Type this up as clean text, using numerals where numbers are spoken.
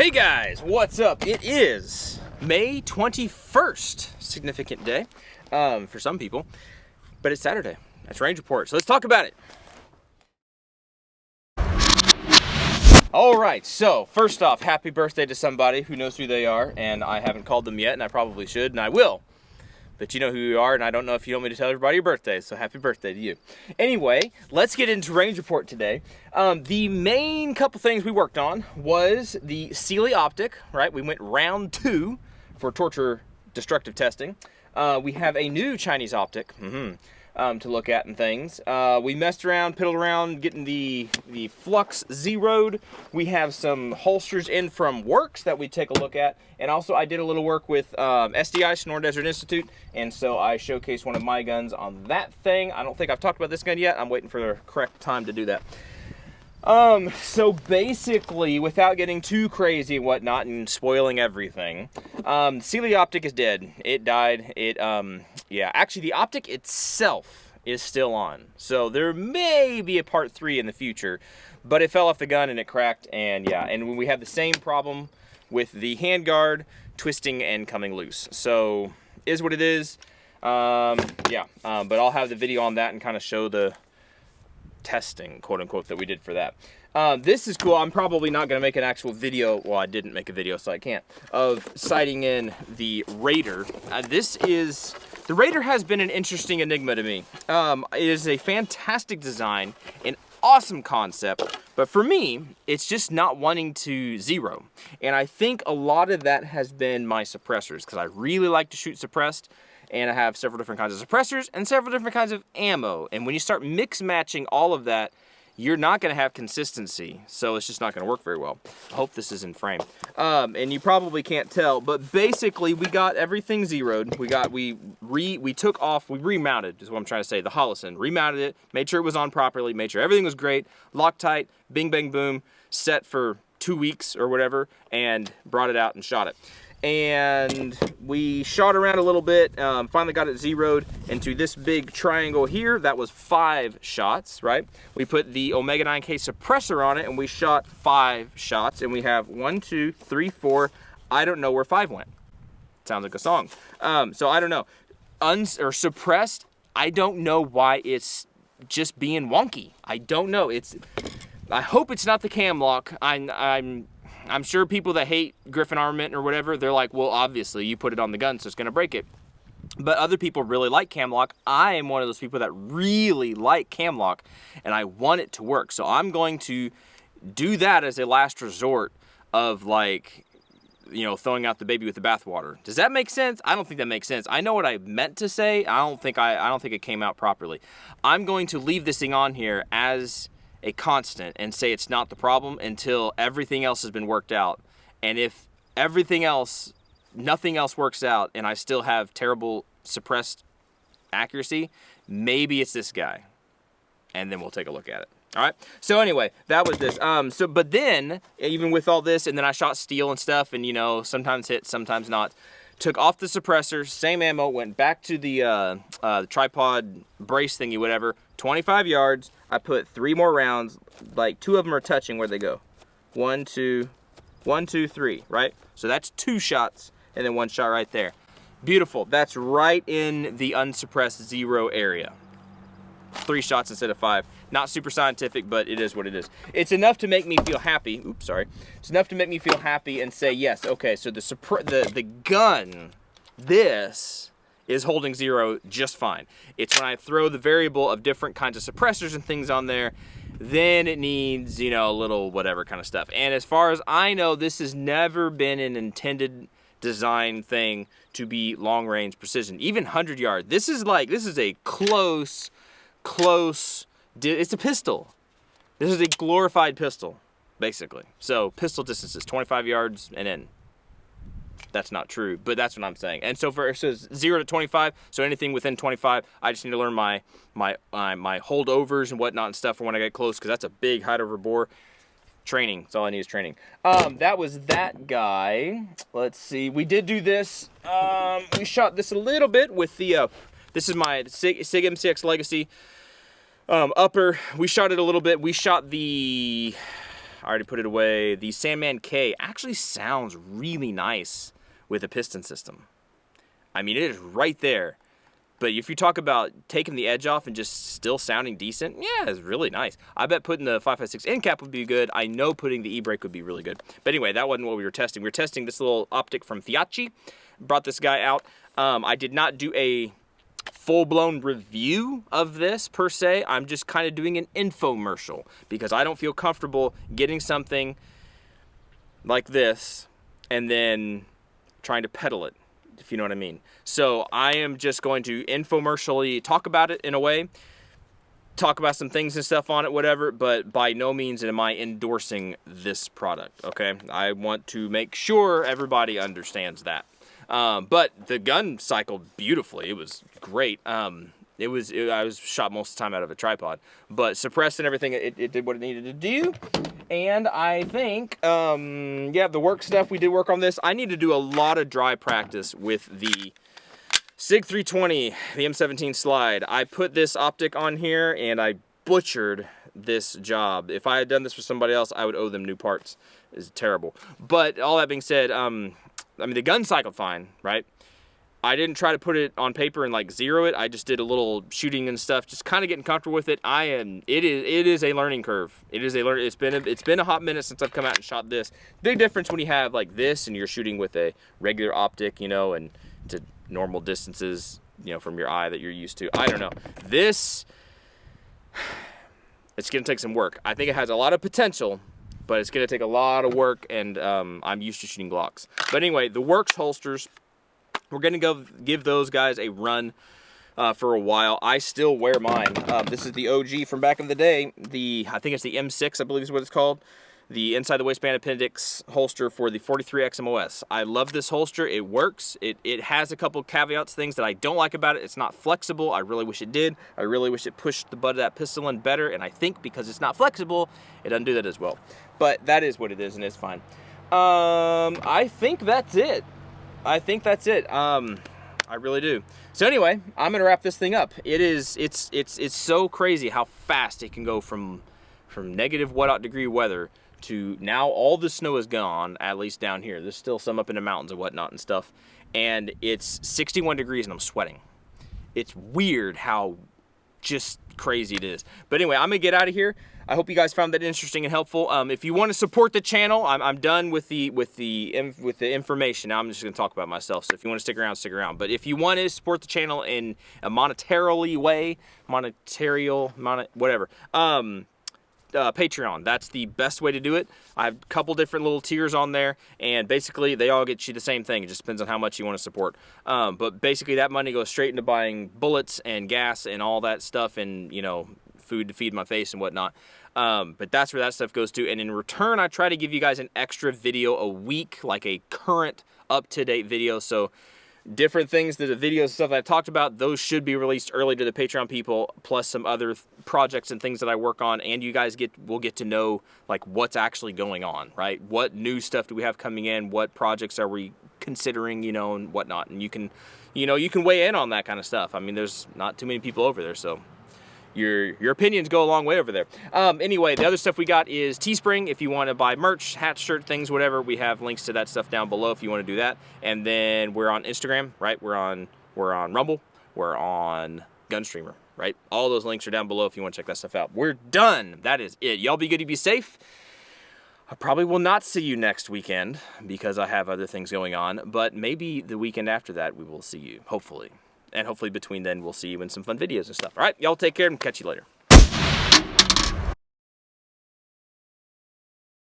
Hey guys, what's up? It is May 21st, significant day for some people, but it's Saturday. That's Range Report, so let's talk about it. All right, so first off, happy birthday to somebody who knows who they are, and I haven't called them yet, and I probably should, and I will. But you know who you are, and I don't know if you want me to tell everybody your birthday, so happy birthday to you. Anyway, let's get into Range Report today. The main couple things we worked on was the Sealy Optic, right? We went round 2 for torture destructive testing. We have a new Chinese optic to look at and things. We messed around, piddled around, getting the flux zeroed. We have some holsters in from Works that we take a look at. And also I did a little work with SDI, Sonoran Desert Institute, and so I showcased one of my guns on that thing. I don't think I've talked about this gun yet. I'm waiting for the correct time to do that. So basically, without getting too crazy and whatnot and spoiling everything, Sealy Optic is dead. It died. Yeah, actually the optic itself is still on. So there may be a part 3 in the future, but it fell off the gun and it cracked, and yeah, and we have the same problem with the handguard twisting and coming loose. So is what it is. But I'll have the video on that and kind of show the testing, quote unquote, that we did for that. This is cool. I'm probably not going to make an actual video. Well, I didn't make a video, so I can't. Of sighting in the Raider. The Raider has been an interesting enigma to me. It is a fantastic design, an awesome concept, but for me, it's just not wanting to zero. And I think a lot of that has been my suppressors, because I really like to shoot suppressed. And I have several different kinds of suppressors and several different kinds of ammo. And when you start mix matching all of that, you're not going to have consistency. So it's just not going to work very well. I hope this is in frame. And you probably can't tell, but basically we got everything zeroed. We remounted, is what I'm trying to say, the Holosun. Remounted it, made sure it was on properly, made sure everything was great, Loctite, bing, bang, boom, set for 2 weeks or whatever, and brought it out and shot it. And we shot around a little bit, finally got it zeroed into this big triangle here. That was 5 shots, right? We put the Omega 9K suppressor on it and we shot 5 shots, and we have 1, 2, 3, 4. I don't know where 5 went. Sounds like a song. So I don't know. Suppressed, I don't know why it's just being wonky. I don't know. I hope it's not the cam lock. I'm sure people that hate Griffin Armament or whatever, they're like, well, obviously you put it on the gun, so it's gonna break it. But other people really like cam lock. I am one of those people that really like cam lock, and I want it to work. So I'm going to do that as a last resort of, like, you know, throwing out the baby with the bathwater. Does that make sense? I don't think that makes sense. I know what I meant to say. I don't think it came out properly. I'm going to leave this thing on here as a constant and say it's not the problem until everything else has been worked out. And if nothing else works out and I still have terrible suppressed accuracy, maybe it's this guy, and then we'll take a look at it. All right, so anyway, that was this. But then, even with all this, and then I shot steel and stuff, and, you know, sometimes hit, sometimes not. Took off the suppressor, same ammo, went back to the tripod brace thingy, whatever, 25 yards. I put 3 more rounds, like 2 of them are touching where they go. 1, 2, 1, 2, 3, right? So that's 2 shots, and then 1 shot right there. Beautiful. That's right in the unsuppressed zero area. 3 shots instead of 5. Not super scientific, but it is what it is. It's enough to make me feel happy. Oops, sorry. It's enough to make me feel happy and say, yes, okay, so the gun, this is holding zero just fine. It's when I throw the variable of different kinds of suppressors and things on there, then it needs, you know, a little whatever kind of stuff. And as far as I know, this has never been an intended design thing to be long range precision. Even 100 yard. This is a close, it's a pistol. This is a glorified pistol, basically. So pistol distances, 25 yards and in. That's not true, but that's what I'm saying. And so it says 0 to 25, so anything within 25, I just need to learn my holdovers and whatnot and stuff for when I get close, because that's a big height over bore. Training, that's all I need is training. That was that guy. Let's see, we did do this. We shot this a little bit with the, this is my SIG MCX Legacy upper. We shot it a little bit. We shot the I already put it away. The Sandman K actually sounds really nice with a piston system. I mean, it is right there. But if you talk about taking the edge off and just still sounding decent, yeah, it's really nice. I bet putting the 556 end cap would be good. I know putting the e-brake would be really good. But anyway, that wasn't what we were testing. We were testing this little optic from Fiatchi. Brought this guy out. I did not do a full-blown review of this per se. I'm just kind of doing an infomercial because I don't feel comfortable getting something like this and then trying to pedal it, if you know what I mean. So I am just going to infomercially talk about it in a way, talk about some things and stuff on it, whatever, but by no means am I endorsing this product, okay? I want to make sure everybody understands that. But the gun cycled beautifully. It was great. I was shot most of the time out of a tripod, but suppressed and everything, it did what it needed to do. And I think, yeah, the work stuff, we did work on this. I need to do a lot of dry practice with the SIG 320, the M17 slide. I put this optic on here and I butchered this job. If I had done this for somebody else, I would owe them new parts. It's terrible. But all that being said, I mean, the gun cycled fine, right? I didn't try to put it on paper and like zero it. I just did a little shooting and stuff, just kind of getting comfortable with it. It is a learning curve. It's been a hot minute since I've come out and shot this. Big difference when you have like this and you're shooting with a regular optic, you know, and to normal distances, you know, from your eye that you're used to. I don't know. This, it's gonna take some work. I think it has a lot of potential, but it's gonna take a lot of work, and I'm used to shooting Glocks. But anyway, the Works holsters, we're gonna go give those guys a run for a while. I still wear mine. This is the OG from back in the day. I think it's the M6, I believe is what it's called. The inside the waistband appendix holster for the 43 XMOS. I love this holster. It works. It has a couple caveats, things that I don't like about it. It's not flexible. I really wish it did. I really wish it pushed the butt of that pistol in better, and I think because it's not flexible, it doesn't do that as well. But that is what it is, and it's fine. I think that's it. I really do. So anyway, I'm gonna wrap this thing up. It's so crazy how fast it can go from negative what degree weather to now all the snow is gone, at least down here. There's still some up in the mountains and whatnot and stuff. And it's 61 degrees and I'm sweating. It's weird how just crazy it is. But anyway, I'm gonna get out of here. I hope you guys found that interesting and helpful. If you want to support the channel, I'm done with the information. Now I'm just gonna talk about myself. So if you want to stick around, stick around. But if you want to support the channel in a monetarily way, whatever. Patreon, that's the best way to do it. I have a couple different little tiers on there, and basically they all get you the same thing. It just depends on how much you want to support. But basically that money goes straight into buying bullets and gas and all that stuff, and you know, food to feed my face and whatnot. But that's where that stuff goes to, and in return I try to give you guys an extra video a week, like a current up-to-date video. So different things, the videos and stuff that I talked about, those should be released early to the Patreon people, plus some other projects and things that I work on, and you guys will get to know like what's actually going on, right? What new stuff do we have coming in? What projects are we considering, you know, and whatnot? And you can weigh in on that kind of stuff. I mean, there's not too many people over there, so your opinions go a long way over there. Anyway, the other stuff we got is Teespring. If you want to buy merch, hats, shirt, things, whatever, we have links to that stuff down below if you want to do that. And then we're on Instagram, right? We're on Rumble. We're on Gunstreamer, right? All those links are down below if you want to check that stuff out. We're done. That is it. Y'all be good. You be safe. I probably will not see you next weekend because I have other things going on, but maybe the weekend after that we will see you, hopefully. And hopefully between then we'll see you in some fun videos and stuff. All right, y'all take care and catch you later.